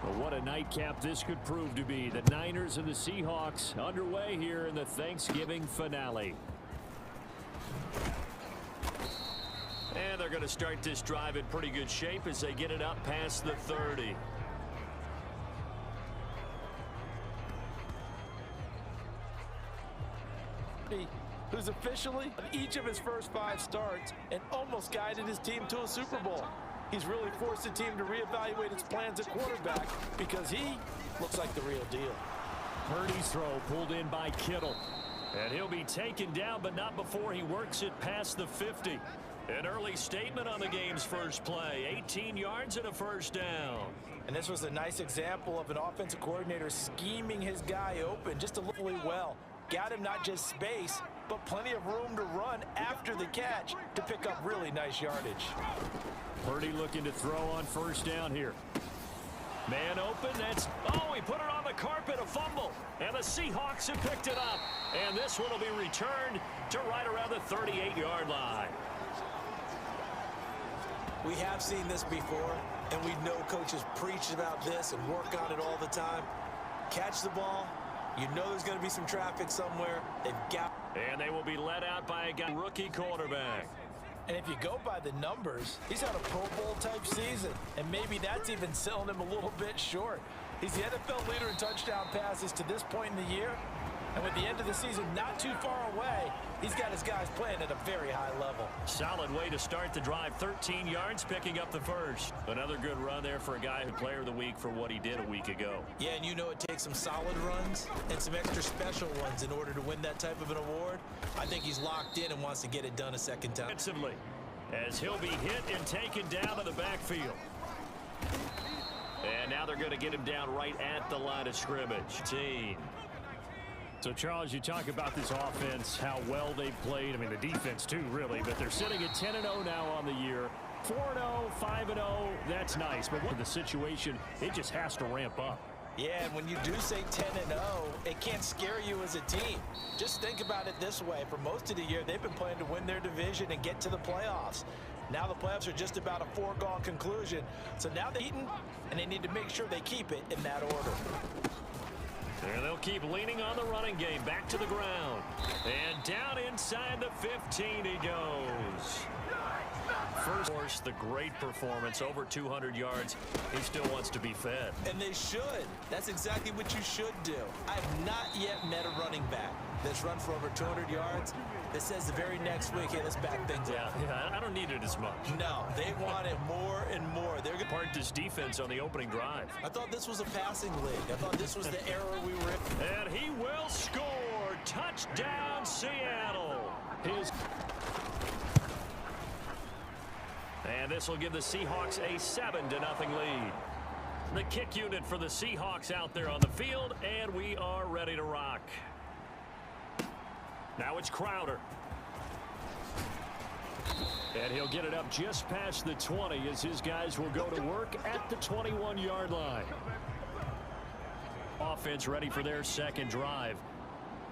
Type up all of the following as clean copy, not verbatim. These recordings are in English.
Well, what a nightcap this could prove to be. The Niners and the Seahawks underway here in the Thanksgiving finale. And they're going to start this drive in pretty good shape as they get it up past the 30. Who's officially on each of his first 5 starts and almost guided his team to a Super Bowl. He's really forced the team to reevaluate its plans at quarterback because he looks like the real deal. Purdy's throw pulled in by Kittle. And he'll be taken down, but not before he works it past the 50. An early statement on the game's first play. 18 yards and a first down. And this was a nice example of an offensive coordinator scheming his guy open just a little well. Got him not just space, but plenty of room to run after the catch to pick up really nice yardage. Purdy looking to throw on first down here. Man open, he put it on the carpet, a fumble. And the Seahawks have picked it up. And this one will be returned to right around the 38-yard line. We have seen this before, and we know coaches preach about this and work on it all the time. Catch the ball. You know there's going to be some traffic somewhere. And they will be let out by a rookie quarterback. And if you go by the numbers, he's had a Pro Bowl type season, and maybe that's even selling him a little bit short. He's the NFL leader in touchdown passes to this point in the year, and with the end of the season not too far away, he's got his guys playing at a very high level. Solid way to start the drive. 13 yards, picking up the first. Another good run there for a guy who player of the week for what he did a week ago. Yeah, and you know it takes some solid runs and some extra special ones in order to win that type of an award. I think he's locked in and wants to get it done a second time. Defensively, as he'll be hit and taken down to the backfield. And now they're going to get him down right at the line of scrimmage. So, Charles, you talk about this offense, how well they've played. I mean, the defense, too, really. But they're sitting at 10-0 now on the year. 4-0, 5-0, that's nice. But what the situation, it just has to ramp up. Yeah, and when you do say 10-0, it can't scare you as a team. Just think about it this way. For most of the year, they've been playing to win their division and get to the playoffs. Now the playoffs are just about a foregone conclusion. So now they're eating, and they need to make sure they keep it in that order. And they'll keep leaning on the running game. Back to the ground. And down inside the 15 he goes. First, of course, the great performance, over 200 yards. He still wants to be fed. And they should. That's exactly what you should do. I've not yet met a running back that's run for over 200 yards that says the very next week, hey, let's back things up. Yeah, I don't need it as much. No, they want it more and more. They're going to park this defense on the opening drive. I thought this was a passing league. I thought this was the era we were in. And he will score. Touchdown, Seattle. And this will give the Seahawks a 7-0 lead. The kick unit for the Seahawks out there on the field, and we are ready to rock. Now it's Crowder. And he'll get it up just past the 20 as his guys will go to work at the 21-yard line. Offense ready for their second drive.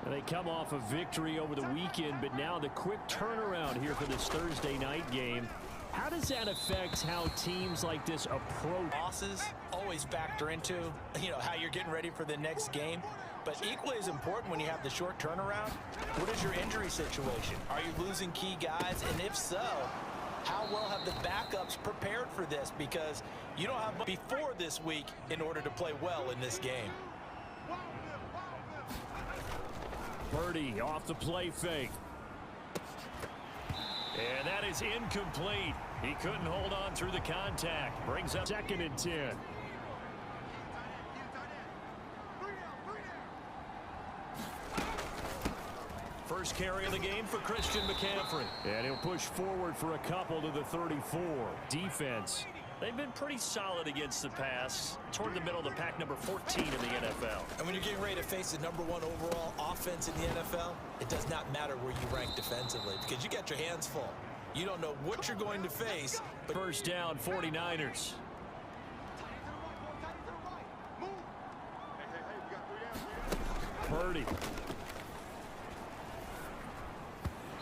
And they come off a victory over the weekend, but now the quick turnaround here for this Thursday night game. How does that affect how teams like this approach? Losses always factor into, how you're getting ready for the next game. But equally as important when you have the short turnaround, what is your injury situation? Are you losing key guys? And if so, how well have the backups prepared for this? Because you don't have much before this week in order to play well in this game. Purdy off the play fake. And that is incomplete. He couldn't hold on through the contact. Brings up 2nd and 10. First carry of the game for Christian McCaffrey. And he'll push forward for a couple to the 34. Defense, they've been pretty solid against the pass. Toward the middle of the pack, number 14 in the NFL. And when you're getting ready to face the #1 overall offense in the NFL, it does not matter where you rank defensively because you got your hands full. You don't know what you're going to face. But first down, 49ers. Purdy.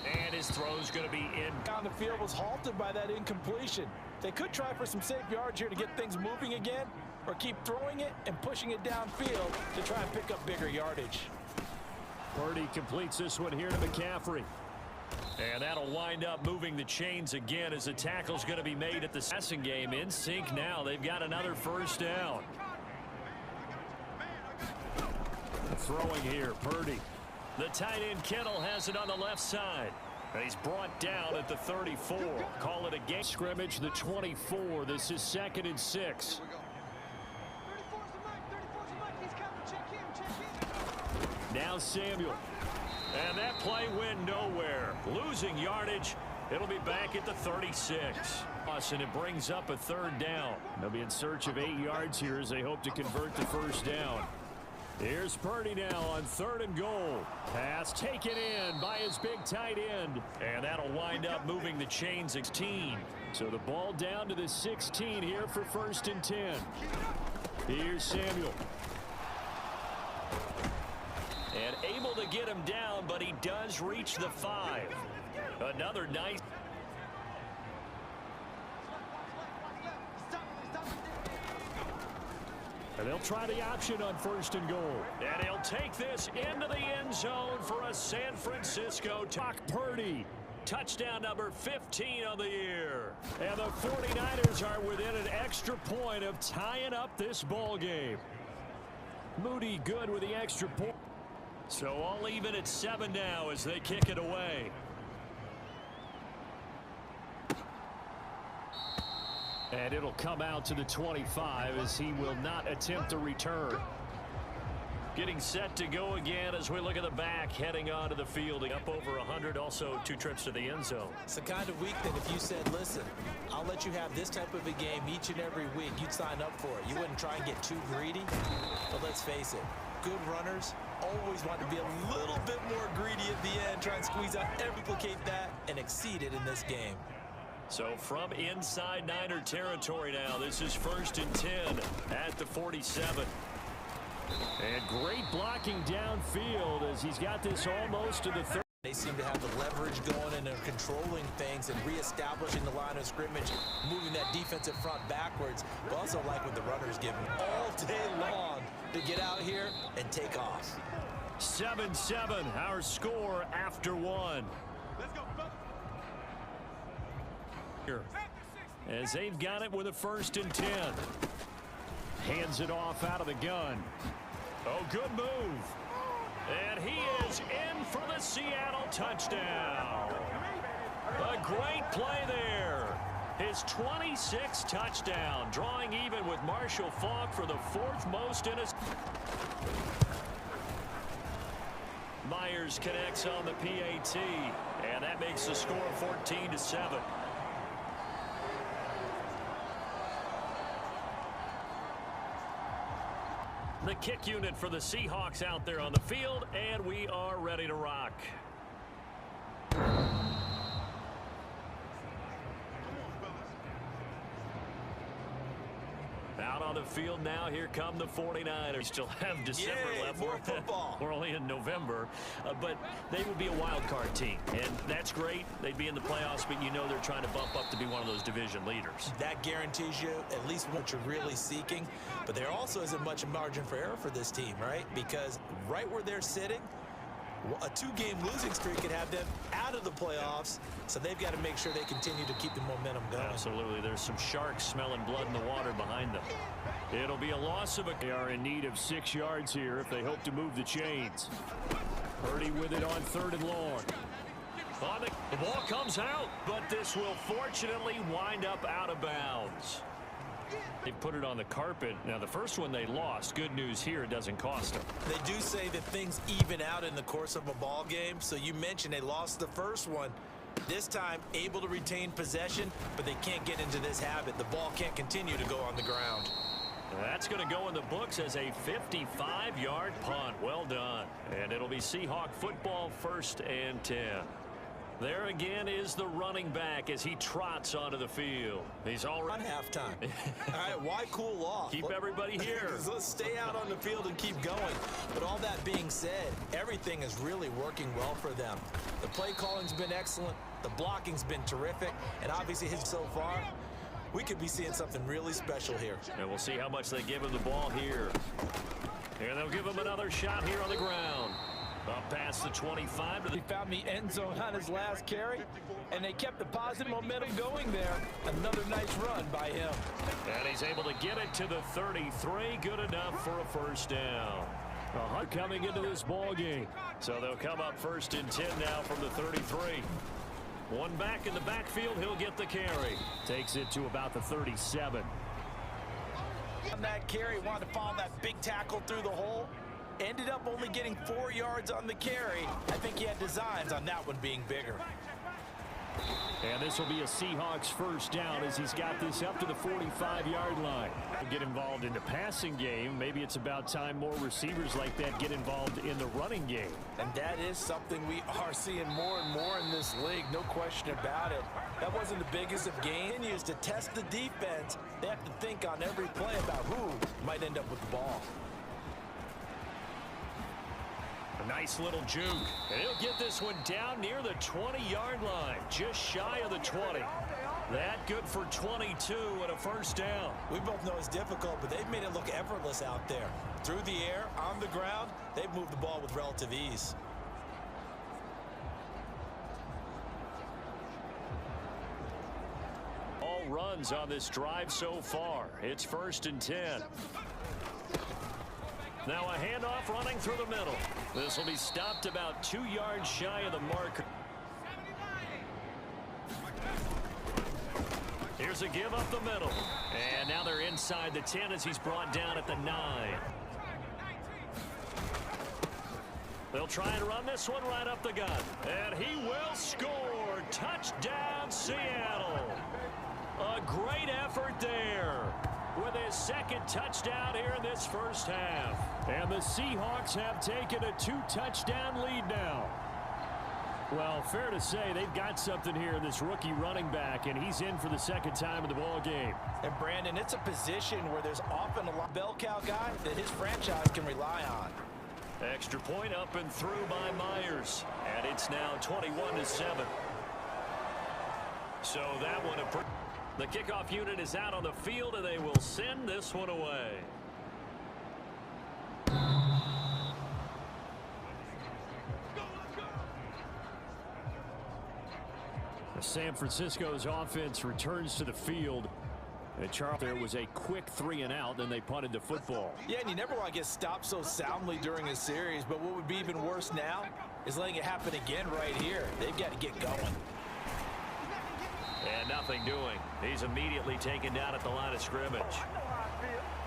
And his throw's going to be in. Down the field was halted by that incompletion. They could try for some safe yards here to get things moving again, or keep throwing it and pushing it downfield to try and pick up bigger yardage. Purdy completes this one here to McCaffrey. And that'll wind up moving the chains again as the tackle's going to be made at the passing game. In sync now. They've got another first down. Throwing here, Purdy. The tight end Kittle has it on the left side. And he's brought down at the 34. Call it a game scrimmage, the 24. This is 2nd and 6. Now Samuel. And that play went nowhere. Losing yardage. It'll be back at the 36. And it brings up a 3rd down. They'll be in search of 8 yards here as they hope to convert the first down. Here's Purdy now on 3rd and goal. Pass taken in by his big tight end. And that'll wind up moving the chains 16. So the ball down to the 16 here for 1st and 10. Here's Samuel. And able to get him down, but he does reach the 5. Another nice. And they'll try the option on 1st and goal. And he'll take this into the end zone for a San Francisco Brock Purdy. Touchdown number 15 on the year. And the 49ers are within an extra point of tying up this ball game. Moody good with the extra point. So all even at 7 now as they kick it away. And it'll come out to the 25 as he will not attempt a return. Getting set to go again as we look at the back heading onto the field. Up over 100, also 2 trips to the end zone. It's the kind of week that if you said, listen, I'll let you have this type of a game each and every week, you'd sign up for it. You wouldn't try and get too greedy. But let's face it, good runners always want to be a little bit more greedy at the end, try and squeeze out, replicate that, and exceed it in this game. So from inside Niner territory now, this is 1st and 10 at the 47. And great blocking downfield as he's got this almost to the 30. They seem to have the leverage going and they're controlling things and reestablishing the line of scrimmage, moving that defensive front backwards, but also like what the runners give them all day long to get out here and take off. 7-7, our score after 1. Let's go. As they've got it with a 1st and 10. Hands it off out of the gun. Oh, good move. And he is in for the Seattle touchdown. A great play there. His 26th touchdown, drawing even with Marshall Faulk for the 4th most in his. Myers connects on the PAT, and that makes the score 14-7. The kick unit for the Seahawks out there on the field, and we are ready to rock. Out on the field now, here come the 49ers. Still have December left. More football. We're only in November, but they would be a wild card team, and that's great. They'd be in the playoffs, but you know they're trying to bump up to be one of those division leaders. That guarantees you at least what you're really seeking, but there also isn't much margin for error for this team, right? Because right where they're sitting, a 2-game losing streak could have them out of the playoffs, so they've got to make sure they continue to keep the momentum going. Absolutely. There's some sharks smelling blood in the water behind them. It'll be a loss of a. They are in need of 6 yards here if they hope to move the chains. Purdy with it on 3rd and long. The ball comes out, but this will fortunately wind up out of bounds. They put it on the carpet. Now, the first one they lost. Good news here, it doesn't cost them. They do say that things even out in the course of a ball game. So you mentioned they lost the first one. This time, able to retain possession, but they can't get into this habit. The ball can't continue to go on the ground. That's going to go in the books as a 55-yard punt. Well done. And it'll be Seahawk football, 1st and 10. There again is the running back as he trots onto the field. He's already on halftime. All right, why cool off? Keep everybody here. Let's stay out on the field and keep going. But all that being said, everything is really working well for them. The play calling's been excellent. The blocking's been terrific. And obviously, so far, We could be seeing something really special here. And we'll see how much they give him the ball here. And they'll give him another shot here on the ground. Up past the 25 to the... He found the end zone on his last carry, and they kept the positive momentum going there. Another nice run by him. And he's able to get it to the 33. Good enough for a first down. A hunt coming into this ball game. So they'll come up 1st and 10 now from the 33. One back in the backfield. He'll get the carry. Takes it to about the 37. On that carry, wanted to follow that big tackle through the hole. Ended up only getting 4 yards on the carry. I think he had designs on that one being bigger. And this will be a Seahawks first down as he's got this up to the 45-yard line. Get involved in the passing game. Maybe it's about time more receivers like that get involved in the running game. And that is something we are seeing more and more in this league. No question about it. That wasn't the biggest of gains. To test the defense, they have to think on every play about who might end up with the ball. A nice little juke. And he'll get this one down near the 20-yard line. Just shy of the 20. That good for 22 and a first down. We both know it's difficult, but they've made it look effortless out there. Through the air, on the ground, they've moved the ball with relative ease. All runs on this drive so far. It's 1st and 10. Now a handoff running through the middle. This will be stopped about 2 yards shy of the marker. Here's a give up the middle. And now they're inside the 10 as he's brought down at the 9. They'll try and run this one right up the gut. And he will score. Touchdown, Seattle. A great effort there with his second touchdown here in this first half. And the Seahawks have taken a 2-touchdown lead now. Well, fair to say they've got something here in this rookie running back, and he's in for the second time in the ball game. And Brandon, it's a position where there's often a lot bell cow guy that his franchise can rely on. Extra point up and through by Myers, and it's now 21-7. So that one, the kickoff unit is out on the field, and they will send this one away. San Francisco's offense returns to the field. And Charles, there was a quick 3-and-out, then they punted the football. Yeah, and you never want to get stopped so soundly during a series, but what would be even worse now is letting it happen again right here. They've got to get going. And nothing doing. He's immediately taken down at the line of scrimmage.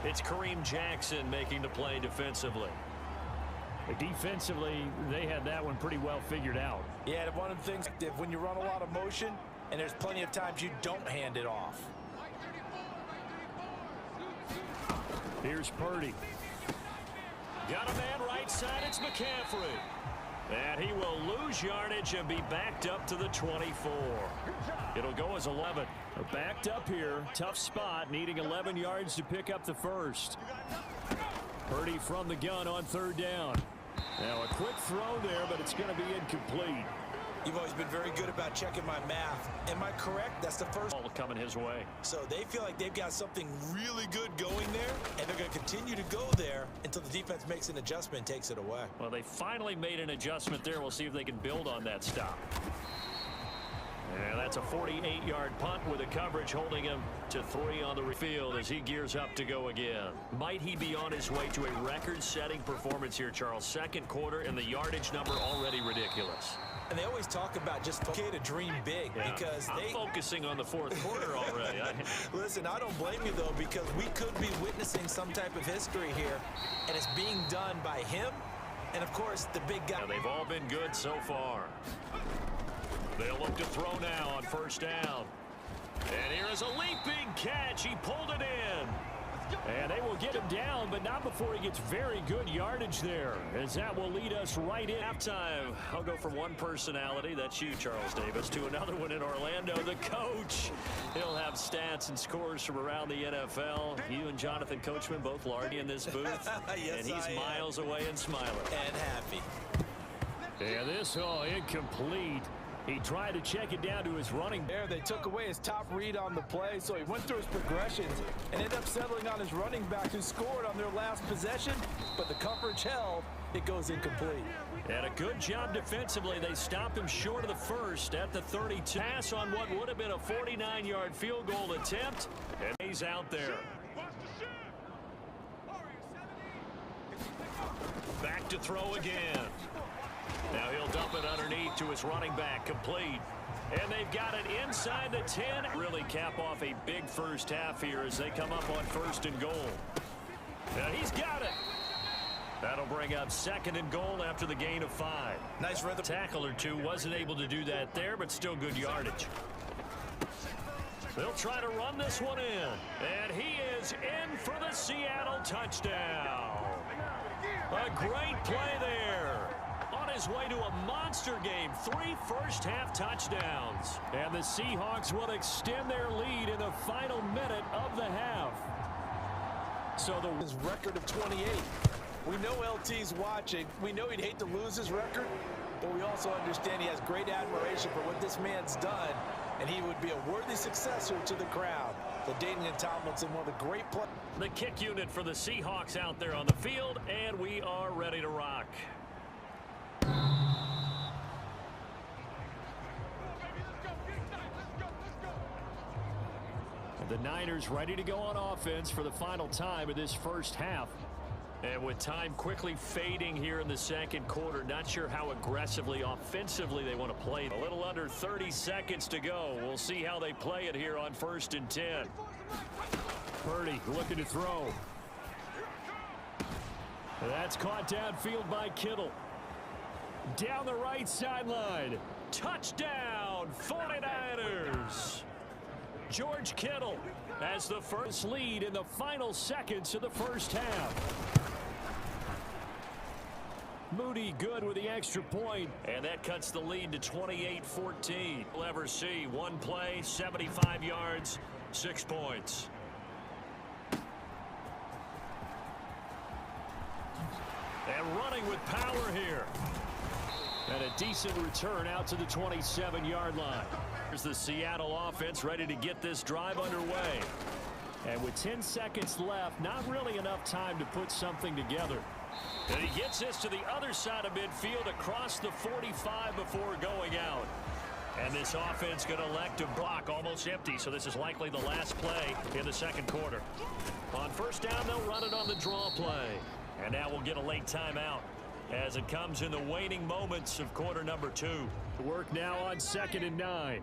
It's Kareem Jackson making the play defensively. Defensively, they had that one pretty well figured out. Yeah, and one of the things, when you run a lot of motion, and there's plenty of times you don't hand it off. Here's Purdy. Got a man right side. It's McCaffrey. And he will lose yardage and be backed up to the 24. It'll go as 11. Backed up here. Tough spot. Needing 11 yards to pick up the first. Purdy from the gun on 3rd down. Now a quick throw there, but it's going to be incomplete. You've always been very good about checking my math. Am I correct? That's the first ball coming his way. So they feel like they've got something really good going there, and they're going to continue to go there until the defense makes an adjustment and takes it away. Well, they finally made an adjustment there. We'll see if they can build on that stop. And that's a 48-yard punt with a coverage holding him to 3 on the field as he gears up to go again. Might he be on his way to a record-setting performance here, Charles? Second quarter, and the yardage number already ridiculous. And they always talk about just okay to dream big, because I'm focusing on the 4th quarter already. Listen, I don't blame you, though, because we could be witnessing some type of history here, and it's being done by him and, of course, the big guy. Yeah, they've all been good so far. They'll look to throw now on 1st down. And here is a leaping catch. He pulled it in. And they will get him down, but not before he gets very good yardage there, as that will lead us right in. Halftime, I'll go from one personality, that's you, Charles Davis, to another one in Orlando, the coach. He'll have stats and scores from around the NFL. You and Jonathan Coachman both lardy in this booth. Yes, and he's miles away and smiling. And happy. Yeah, this incomplete. He tried to check it down to his running. There, they took away his top read on the play, so he went through his progressions and ended up settling on his running back who scored on their last possession, but the coverage held. It goes incomplete. And a good job defensively. They stopped him short of the first at the 32. Pass on what would have been a 49-yard field goal attempt, and he's out there. Back to throw again. Now he'll dump it underneath to his running back, complete. And they've got it inside the 10. Really cap off a big first half here as they come up on 1st and goal. And he's got it. That'll bring up 2nd and goal after the gain of 5. Nice rhythm. Tackle or two, wasn't able to do that there, but still good yardage. They'll try to run this one in. And he is in for the Seattle touchdown. A great play there. On his way to a monster game, 3 first-half touchdowns. And the Seahawks will extend their lead in the final minute of the half. So his record of 28. We know LT's watching. We know he'd hate to lose his record, but we also understand he has great admiration for what this man's done, and he would be a worthy successor to the crowd. The Dayton and Tomlinson, one of the great players. The kick unit for the Seahawks out there on the field, and we are ready to rock. The Niners ready to go on offense for the final time of this first half. And with time quickly fading here in the second quarter, not sure how aggressively, offensively they want to play. A little under 30 seconds to go. We'll see how they play it here on 1st and 10. Purdy looking to throw. That's caught downfield by Kittle. Down the right sideline. Touchdown, 49ers. George Kittle has the first lead in the final seconds of the first half. Moody good with the extra point, and that cuts the lead to 28-14. We'll ever see one play, 75 yards, 6 points. And running with power here. And a decent return out to the 27-yard line. Here's the Seattle offense ready to get this drive underway. And with 10 seconds left, not really enough time to put something together. And he gets this to the other side of midfield across the 45 before going out. And this offense going to elect to block almost empty, so this is likely the last play in the second quarter. On first down, they'll run it on the draw play. And now we'll get a late timeout as it comes in the waning moments of quarter number 2. Work now on 2nd and 9.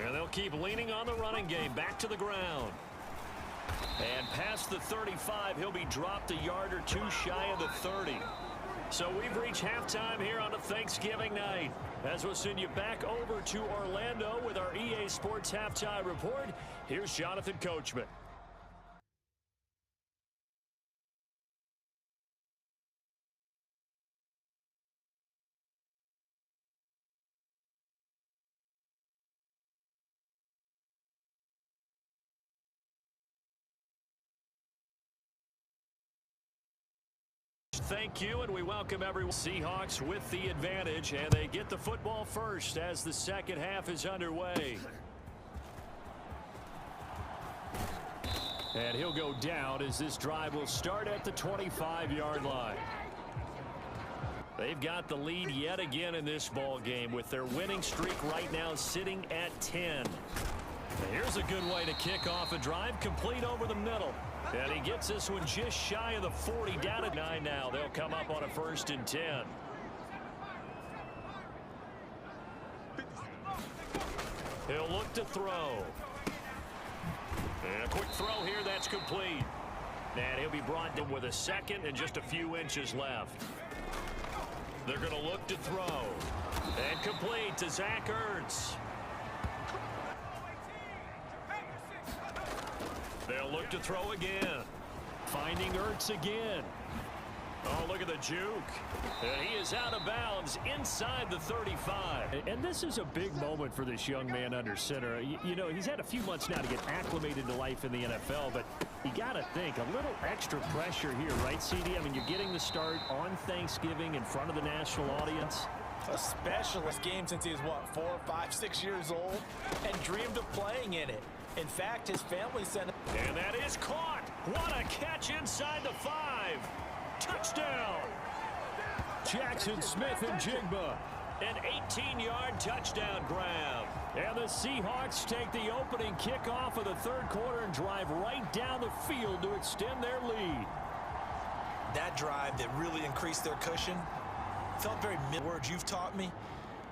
And they'll keep leaning on the running game. Back to the ground. And past the 35, he'll be dropped a yard or 2 shy of the 30. So we've reached halftime here on a Thanksgiving night. As we'll send you back over to Orlando with our EA Sports Halftime Report, here's Jonathan Coachman. Thank you, and we welcome everyone. Seahawks with the advantage, and they get the football first as the second half is underway. And he'll go down as this drive will start at the 25-yard line. They've got the lead yet again in this ball game with their winning streak right now sitting at 10. Here's a good way to kick off a drive, complete over the middle. And he gets this one just shy of the 40, down at 9 now. They'll come up on a 1st and 10. He'll look to throw. And a quick throw here, that's complete. And he'll be brought in with a second and just a few inches left. They're going to look to throw. And complete to Zach Ertz. They'll look to throw again. Finding Ertz again. Oh, look at the juke. And he is out of bounds inside the 35. And this is a big moment for this young man under center. You know, he's had a few months now to get acclimated to life in the NFL, but you got to think a little extra pressure here, right, CD? I mean, you're getting the start on Thanksgiving in front of the national audience. A specialist game since he was, what, 4, 5, 6 years old, and dreamed of playing in it. In fact, his family sent him. And that is caught. What a catch inside the 5. Touchdown. Jackson Smith-Njigba. An 18-yard touchdown grab. And the Seahawks take the opening kickoff of the third quarter and drive right down the field to extend their lead. That drive that really increased their cushion felt very words you've taught me,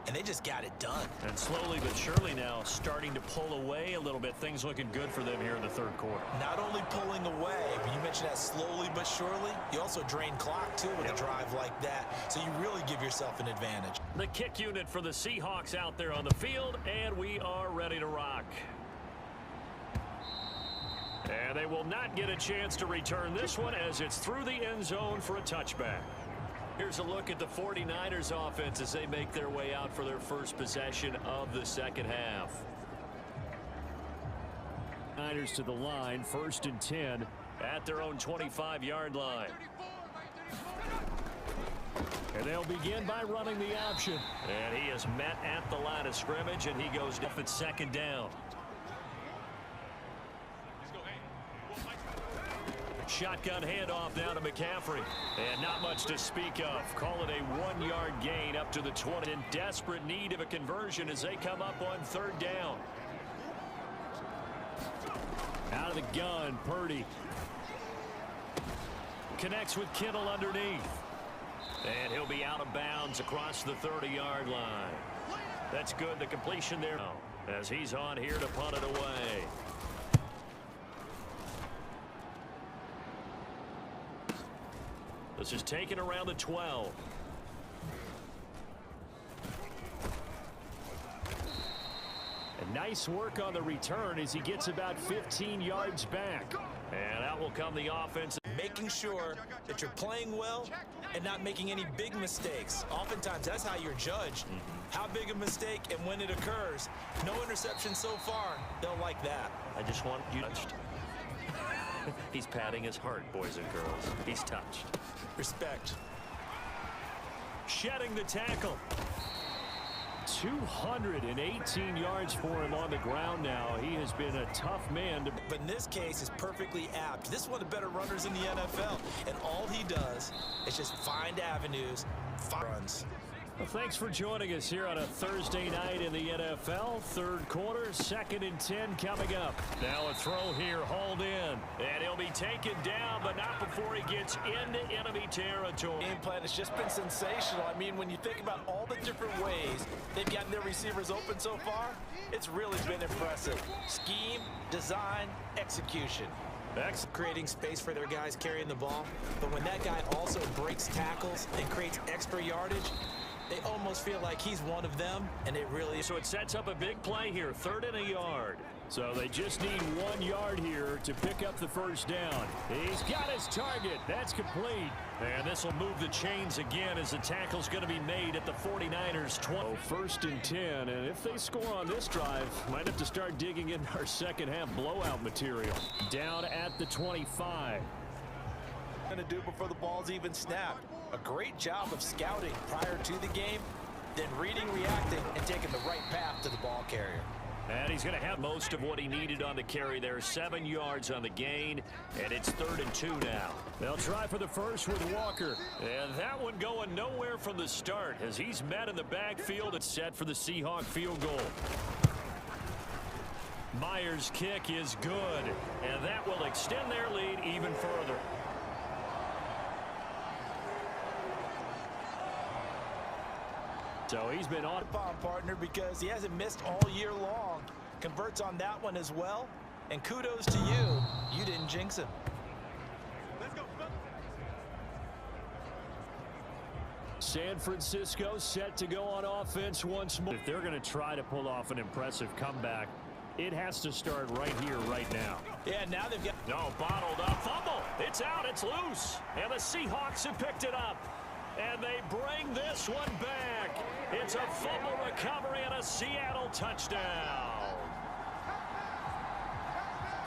and they just got it done. And slowly but surely now starting to pull away a little bit. Things looking good for them here in the third quarter. Not only pulling away, but you mentioned that slowly but surely. You also drain clock, too, with a drive like that. So you really give yourself an advantage. The kick unit for the Seahawks out there on the field, and we are ready to rock. And they will not get a chance to return this one as it's through the end zone for a touchback. Here's a look at the 49ers offense as they make their way out for their first possession of the second half. Niners to the line, 1st and 10 at their own 25-yard line. And they'll begin by running the option. And he is met at the line of scrimmage, and he goes up at 2nd down. Shotgun handoff now to McCaffrey. And not much to speak of. Call it a 1-yard gain up to the 20. In desperate need of a conversion as they come up on 3rd down. Out of the gun, Purdy. Connects with Kittle underneath. And he'll be out of bounds across the 30-yard line. That's good. The completion there as he's on here to punt it away. This is taken around the 12. And nice work on the return as he gets about 15 yards back. And out will come the offense. Making sure that you're playing well and not making any big mistakes. Oftentimes, that's how you're judged. How big a mistake and when it occurs. No interception so far. They'll like that. I just want you touched. He's patting his heart, boys and girls. He's touched. Respect. Shedding the tackle. 218 yards for him on the ground now. He has been a tough man to... But in this case, is perfectly apt. This is one of the better runners in the NFL. And all he does is just find avenues, runs. Well, thanks for joining us here on a Thursday night in the NFL. Third quarter, 2nd and 10 coming up. Now a throw here, hauled in. And he'll be taken down, but not before he gets into enemy territory. Game plan has just been sensational. I mean, when you think about all the different ways they've gotten their receivers open so far, it's really been impressive. Scheme, design, execution. Creating space for their guys carrying the ball. But when that guy also breaks tackles and creates extra yardage, they almost feel like he's one of them, and it really is. So it sets up a big play here, 3rd and a yard. So they just need 1 yard here to pick up the 1st down. He's got his target. That's complete. And this will move the chains again as the tackle's going to be made at the 49ers 20. 1st and 10, and if they score on this drive, might have to start digging in our second half blowout material. Down at the 25. Going to do before the ball's even snapped. A great job of scouting prior to the game, then reading, reacting, and taking the right path to the ball carrier. And he's going to have most of what he needed on the carry there. 7 yards on the gain, and it's 3rd and 2 now. They'll try for the first with Walker. And that one going nowhere from the start as he's met in the backfield. It's set for the Seahawk field goal. Myers' kick is good, and that will extend their lead even further. So he's been on partner because he hasn't missed all year long. Converts on that one as well. And kudos to you. You didn't jinx him. Let's go. San Francisco set to go on offense once more. If they're going to try to pull off an impressive comeback, it has to start right here, right now. Yeah, now they've got... No, bottled up. Fumble. It's out, it's loose. And the Seahawks have picked it up. And they bring this one back. It's a fumble recovery and a Seattle touchdown.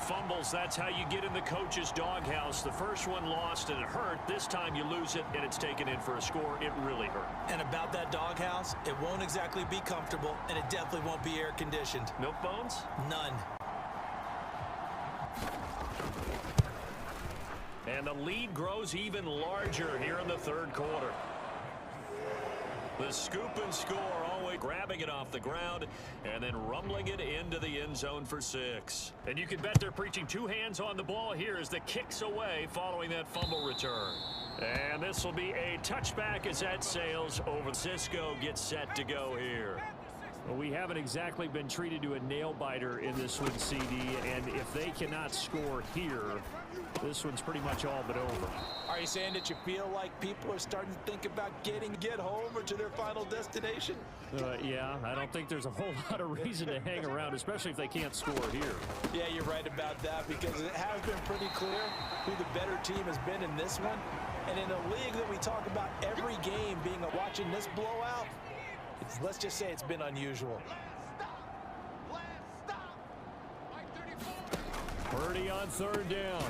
Fumbles, that's how you get in the coach's doghouse. The first one lost and it hurt. This time you lose it and it's taken in for a score. It really hurt. And about that doghouse, it won't exactly be comfortable, and it definitely won't be air conditioned. Milk bones? None. And the lead grows even larger here in the third quarter. The scoop and score, always grabbing it off the ground and then rumbling it into the end zone for 6. And you can bet they're preaching 2 hands on the ball here as the kick's away following that fumble return. And this will be a touchback as that sails over. Cisco gets set to go here. Well, we haven't exactly been treated to a nail-biter in this one, CD, and if they cannot score here, this one's pretty much all but over. Are you saying that you feel like people are starting to think about get home or to their final destination? Yeah, I don't think there's a whole lot of reason to hang around, especially if they can't score here. Yeah, you're right about that, because it has been pretty clear who the better team has been in this one. And in a league that we talk about every game being watching this blowout, let's just say it's been unusual. Purdy on third down.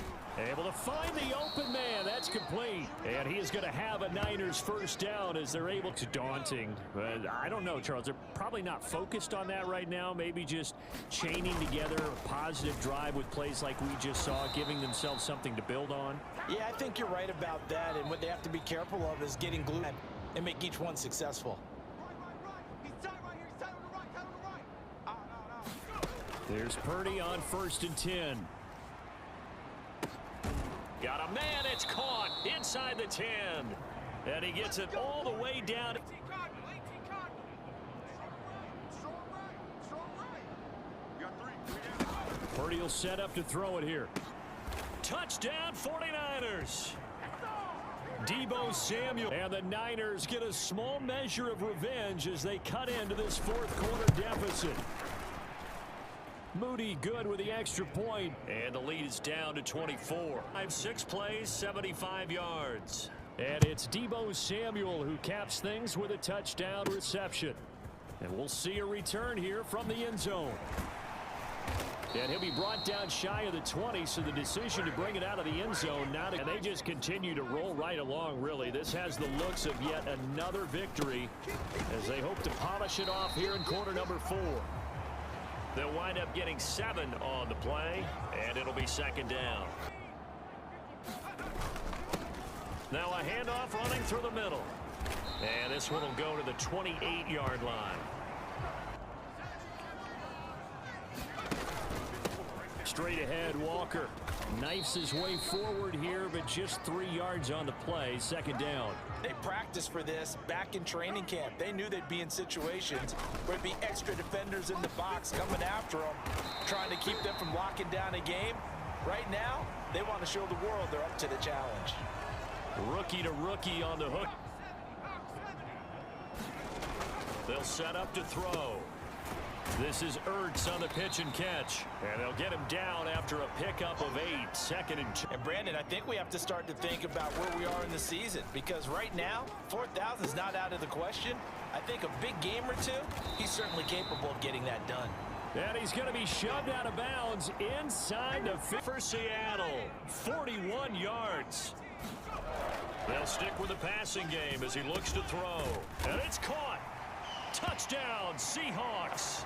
Able to find the open man. That's complete. And he is going to have a Niners first down as they're able to. Daunting. I don't know, Charles. They're probably not focused on that right now. Maybe just chaining together a positive drive with plays like we just saw, giving themselves something to build on. Yeah, I think you're right about that. And what they have to be careful of is getting glued and make each one successful. There's Purdy on 1st and 10. Got a man, it's caught inside the 10. And he gets it all the way down. Purdy will set up to throw it here. Touchdown 49ers. Deebo Samuel. And the Niners get a small measure of revenge as they cut into this fourth quarter deficit. Moody good with the extra point. And the lead is down to 24. 6 plays, 75 yards. And it's Deebo Samuel who caps things with a touchdown reception. And we'll see a return here from the end zone. And he'll be brought down shy of the 20, so the decision to bring it out of the end zone now. And they just continue to roll right along, really. This has the looks of yet another victory as they hope to polish it off here in quarter number 4. They'll wind up getting 7 on the play, and it'll be second down. Now a handoff running through the middle. And this one will go to the 28-yard line. Straight ahead, Walker knifes his way forward here, but just 3 yards on the play. Second down. They practiced for this back in training camp. They knew they'd be in situations where it'd be extra defenders in the box coming after them, trying to keep them from locking down a game. Right now, they want to show the world they're up to the challenge. Rookie to rookie on the hook. They'll set up to throw. This is Ertz on the pitch and catch. And they'll get him down after a pickup of 8. Second and 2. And Brandon, I think we have to start to think about where we are in the season, because right now, 4,000 is not out of the question. I think a big game or two, he's certainly capable of getting that done. And he's going to be shoved out of bounds inside the 5 for Seattle. 41 yards. They'll stick with the passing game as he looks to throw. And it's caught. Touchdown, Seahawks.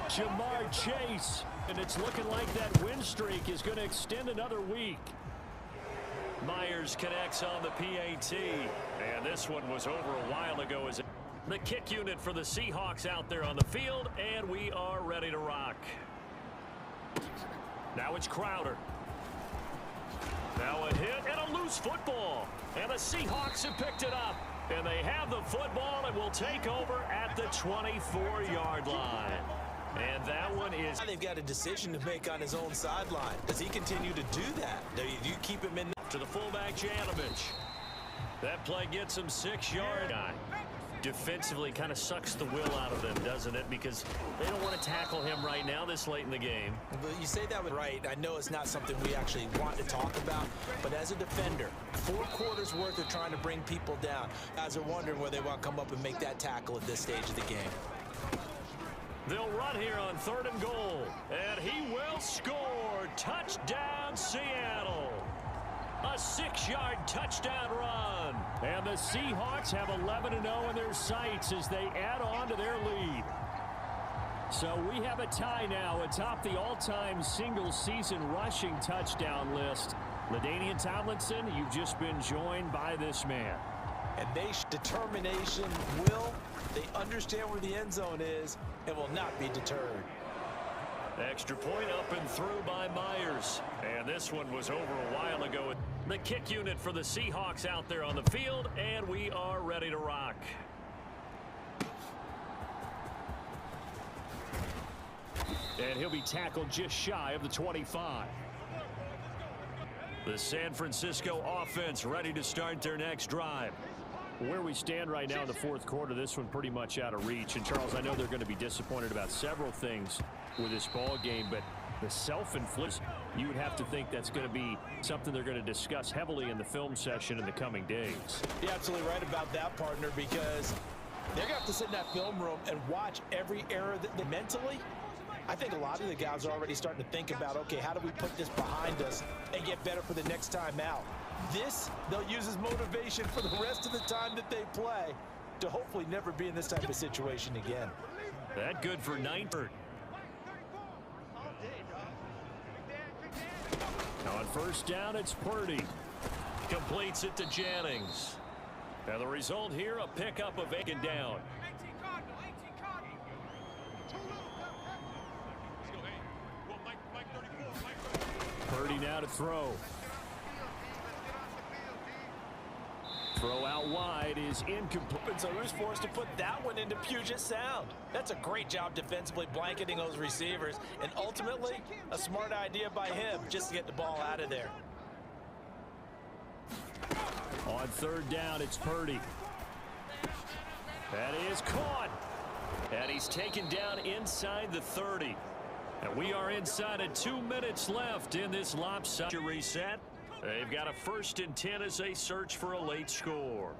Jamar Chase. And it's looking like that win streak is going to extend another week. Myers connects on the PAT. And this one was over a while ago as the kick unit for the Seahawks out there on the field. And we are ready to rock. Now it's Crowder. Now a hit and a loose football. And the Seahawks have picked it up. And they have the football and will take over at the 24-yard line. And that one is... They've got a decision to make on his own sideline. Does he continue to do that? Do you keep him in? To the fullback, Janovich. That play gets him 6 yards. defensively kind of sucks the will out of them, doesn't it? Because they don't want to tackle him right now this late in the game. But you say that right. I know it's not something we actually want to talk about, but as a defender, 4 quarters worth of trying to bring people down. Guys are wondering where they want to come up and make that tackle at this stage of the game. They'll run here on 3rd and goal, and he will score. Touchdown, Seattle. A 6-yard touchdown run. And the Seahawks have 11-0 in their sights as they add on to their lead. So we have a tie now atop the all-time single-season rushing touchdown list. LaDainian Tomlinson, you've just been joined by this man. And determination, will. They understand where the end zone is and will not be deterred. Extra point up and through by Myers. And this one was over a while ago. The kick unit for the Seahawks out there on the field, and we are ready to rock. And he'll be tackled just shy of the 25. The San Francisco offense ready to start their next drive. Where we stand right now in the 4th quarter, this one pretty much out of reach. And Charles, I know they're going to be disappointed about several things with this ball game, but the self-inflict, you would have to think that's going to be something they're going to discuss heavily in the film session in the coming days. You're absolutely right about that, partner, because they're going to have to sit in that film room and watch every error that they mentally. I think a lot of the guys are already starting to think about, okay, how do we put this behind us and get better for the next time out? This, they'll use as motivation for the rest of the time that they play to hopefully never be in this type of situation again. That good for 9th. On 1st down, it's Purdy. Completes it to Jennings. And the result here, a pickup of 8 down. Purdy now to throw. Throw out wide is incomplete. So who's forced to put that one into Puget Sound? That's a great job defensively blanketing those receivers. And ultimately, a smart idea by him just to get the ball out of there. On 3rd down, it's Purdy. That is caught. And he's taken down inside the 30. And we are inside of 2 minutes left in this lopsided reset. They've got a 1st and 10 as they search for a late score.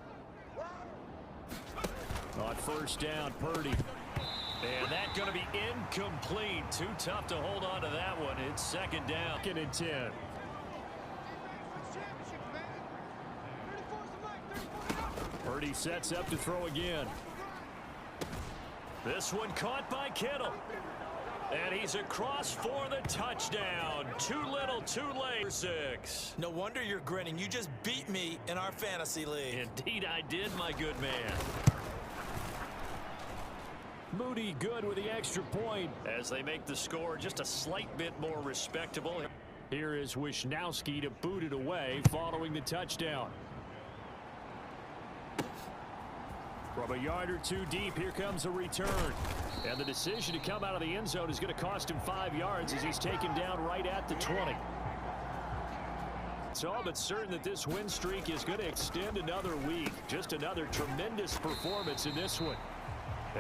On 1st down, Purdy. And that's going to be incomplete. Too tough to hold on to that one. It's 2nd down. 2nd and 10. Purdy sets up to throw again. This one caught by Kittle. And he's across for the touchdown. Too little, too late. 6. No wonder you're grinning. You just beat me in our fantasy league. Indeed I did, my good man. Moody good with the extra point as they make the score just a slight bit more respectable. Here is Wisnowski to boot it away following the touchdown. From a yard or 2 deep, here comes a return. And the decision to come out of the end zone is going to cost him 5 yards as he's taken down right at the 20. It's all but certain that this win streak is going to extend another week. Just another tremendous performance in this one.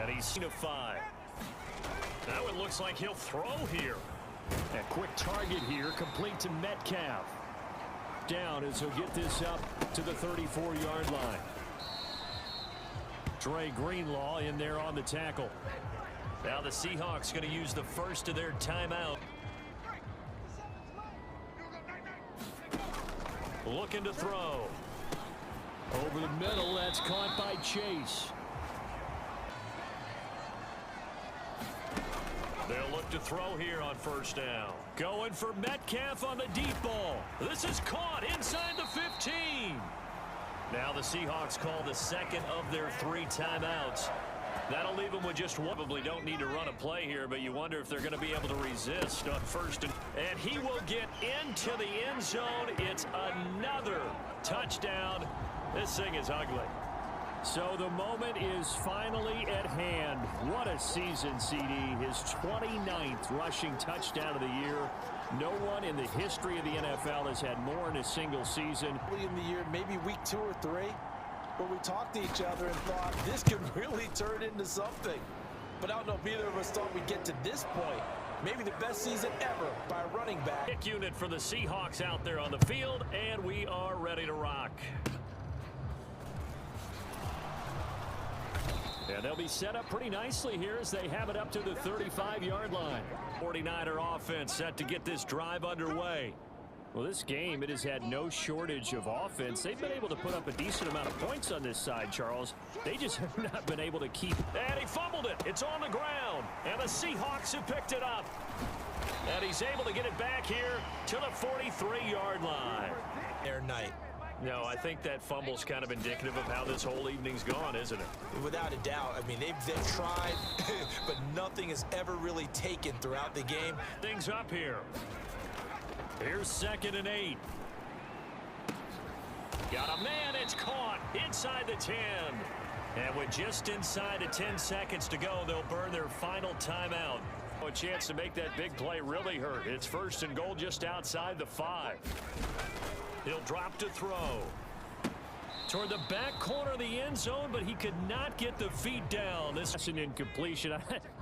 And he's seen a 5. Now it looks like he'll throw here. A quick target here, complete to Metcalf. Down as he'll get this up to the 34-yard line. Dre Greenlaw in there on the tackle. Now the Seahawks going to use the 1st of their timeout. Looking to throw. Over the middle, that's caught by Chase. They'll look to throw here on 1st down. Going for Metcalf on the deep ball. This is caught inside the 15. Now the Seahawks call the 2nd of their 3 timeouts. That'll leave them with just one. Probably don't need to run a play here, but you wonder if they're going to be able to resist on 1st. And he will get into the end zone. It's another touchdown. This thing is ugly. So the moment is finally at hand. What a season, CD. His 29th rushing touchdown of the year. No one in the history of the NFL has had more in a single season. Early in the year, maybe week 2 or 3, where we talked to each other and thought this could really turn into something. But I don't know if either of us thought we'd get to this point. Maybe the best season ever by a running back. Kick unit for the Seahawks out there on the field, and we are ready to rock. And they'll be set up pretty nicely here as they have it up to the 35-yard line. 49er offense set to get this drive underway. Well, this game, it has had no shortage of offense. They've been able to put up a decent amount of points on this side, Charles. They just have not been able to keep. And he fumbled it. It's on the ground. And the Seahawks have picked it up. And he's able to get it back here to the 43-yard line. Air night. No, I think that fumble's kind of indicative of how this whole evening's gone, isn't it? Without a doubt. I mean, they've tried, but nothing has ever really taken throughout the game. Things up here. Here's 2nd and 8. Got a man. It's caught inside the 10. And with just inside of 10 seconds to go, they'll burn their final timeout. A chance to make that big play really hurt. It's 1st and goal just outside the 5. He'll drop to throw. Toward the back corner of the end zone, but he could not get the feet down. This is an incompletion.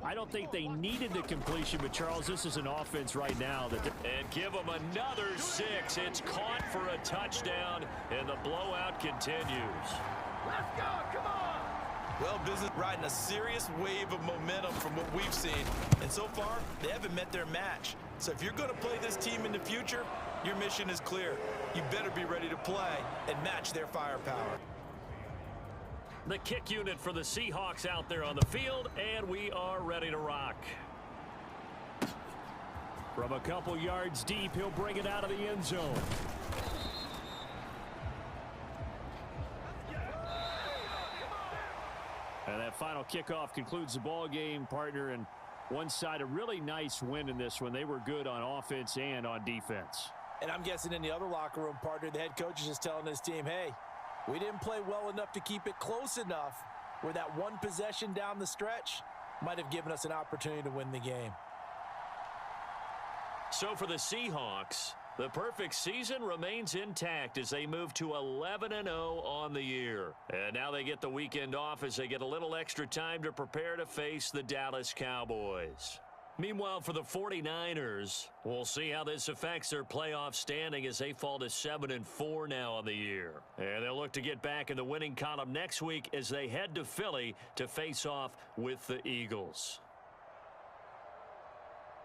I don't think they needed the completion, but Charles, this is an offense right now. And give them another 6. It's caught for a touchdown, and the blowout continues. Let's go, come on! Well, business riding a serious wave of momentum from what we've seen. And so far, they haven't met their match. So if you're going to play this team in the future, your mission is clear. You better be ready to play and match their firepower. The kick unit for the Seahawks out there on the field, and we are ready to rock. From a couple yards deep, he'll bring it out of the end zone. And that final kickoff concludes the ball game, partner, and one side a really nice win in this one. They were good on offense and on defense. And I'm guessing in the other locker room, partner, the head coach is just telling his team, hey, we didn't play well enough to keep it close enough where that one possession down the stretch might have given us an opportunity to win the game. So for the Seahawks, the perfect season remains intact as they move to 11-0 on the year. And now they get the weekend off as they get a little extra time to prepare to face the Dallas Cowboys. Meanwhile, for the 49ers, we'll see how this affects their playoff standing as they fall to 7-4 now on the year. And they'll look to get back in the winning column next week as they head to Philly to face off with the Eagles.